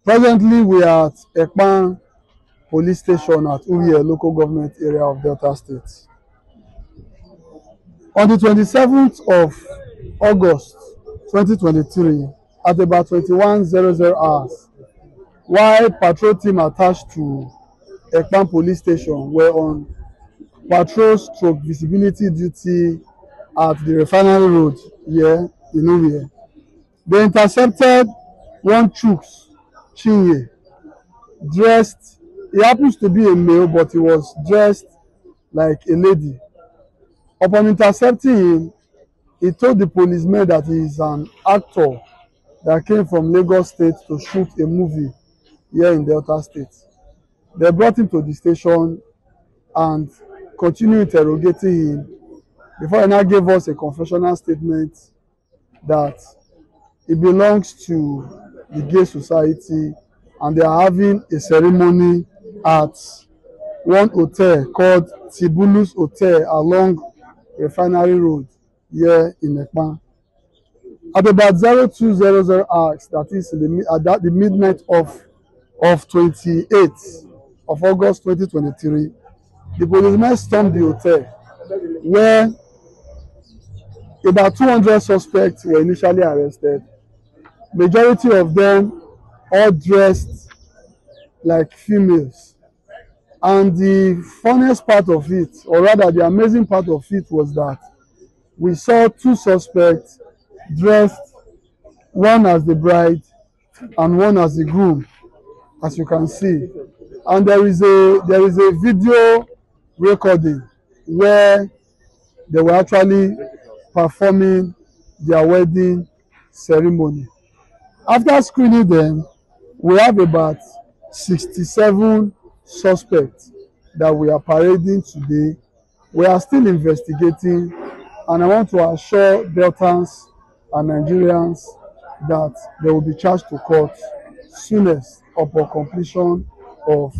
Presently, we are at Ekpa police station at Umhai local government area of Delta State. On the 27th of August 2023, at about 21:00 hours, while patrol team attached to Ekpa police station were on patrol stroke visibility duty at the refinery road here in Umhai, they intercepted one Chuks Chinye dressed. He happens to be a male, but he was dressed like a lady. Upon intercepting him, he told the policemen that he is an actor that came from Lagos State to shoot a movie here in Delta State. They brought him to the station and continued interrogating him before he now gave us a confessional statement that he belongs to the gay society and they are having a ceremony at one hotel called Tibulu's Hotel along Refinery Road here in Ekpa. At about 02:00 hours, that is at the midnight of 28th of August 2023, the policemen stormed the hotel where about 200 suspects were initially arrested. Majority of them all dressed like females. And the funniest part of it, or rather the amazing part of it, was that we saw two suspects dressed, one as the bride and one as the groom, as you can see. And there is a video recording where they were actually performing their wedding ceremony. After screening them, we have about 67 suspects that we are parading today. We are still investigating, and I want to assure Deltans and Nigerians that they will be charged to court soonest upon completion of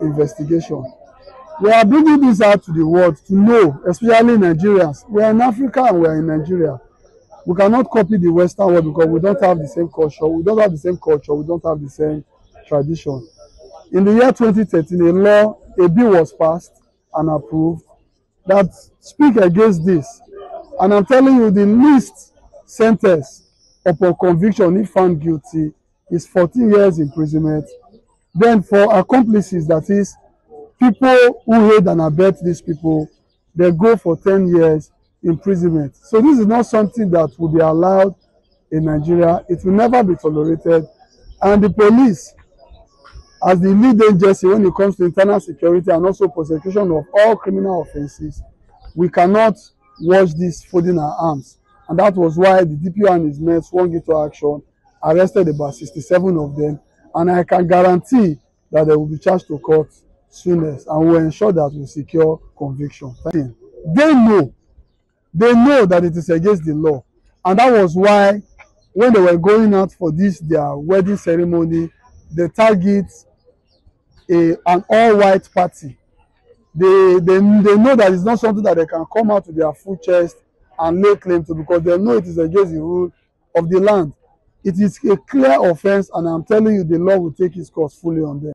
investigation. We are bringing this out to the world to know, especially Nigerians. We are in Africa and we are in Nigeria. We cannot copy the Western world because we don't have the same culture. We don't have the same culture. We don't have the same tradition. In the year 2013, a bill was passed and approved that speak against this. And I'm telling you, the least sentence upon conviction, if found guilty, is 14 years imprisonment. Then for accomplices, that is, people who aid and abet these people, they go for 10 years imprisonment. So this is not something that will be allowed in Nigeria. It will never be tolerated. And the police, as the lead agency when it comes to internal security and also prosecution of all criminal offences, we cannot watch this folding our arms. And that was why the DPO and his men swung into action, arrested about 67 of them, and I can guarantee that they will be charged to court soonest, and will ensure that we secure conviction. They know that it is against the law, and that was why when they were going out for their wedding ceremony, they target an all-white party. They know that it's not something that they can come out to their full chest and lay claim to, because they know it is against the rule of the land. It is a clear offense, and I'm telling you, the law will take its course fully on them.